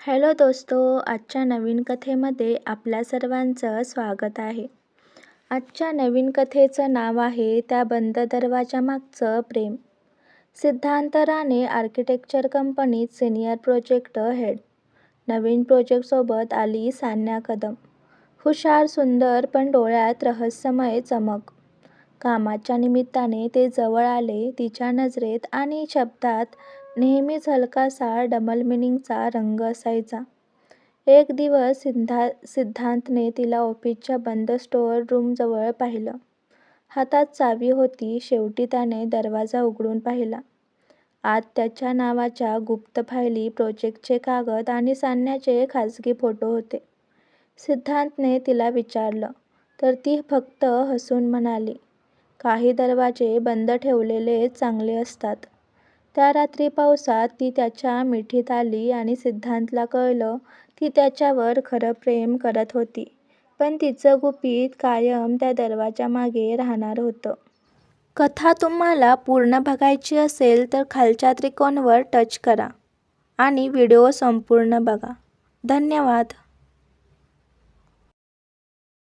Hello दोस्तो, आजच्या नवीन कथेमध्ये आपल्या सर्वांचं स्वागत आहे. आजच्या नवीन कथेचं नाव आहे त्या बंद दरवाजामागचं प्रेम. सिद्धांत राणे आर्किटेक्चर कंपनीत सिनियर प्रोजेक्ट हेड. नवीन प्रोजेक्टसोबत आली सान्या कदम. हुशार, सुंदर पण डोळ्यात रहस्यमय चमक. कामाच्या निमित्ताने ते जवळ आले. तिच्या नजरेत आणि शब्दात नेहमीच हलकासा डबल मिनिंगचा रंग असायचा. एक दिवस सिद्धांतने तिला ऑफिसच्या बंद स्टोअर रूमजवळ पाहिलं. हातात चावी होती. शेवटी त्याने दरवाजा उघडून पाहिला. आत त्याच्या नावाच्या गुप्त फायली, प्रोजेक्टचे कागद आणि सान्याचे खासगी फोटो होते. सिद्धांतने तिला विचारलं, तर ती फक्त हसून म्हणाली, काही दरवाजे बंद ठेवलेलेच चांगले असतात. त्या रात्री पावसात ती त्याच्या मिठीत आली आणि सिद्धांतला कळलं ती त्याच्यावर खरं प्रेम करत होती, पण तिचं गुपित कायम त्या दरवाजामागे राहणार होतं. कथा तुम्हाला पूर्ण बघायची असेल तर खालच्या त्रिकोणावर टच करा आणि व्हिडिओ संपूर्ण बघा. धन्यवाद.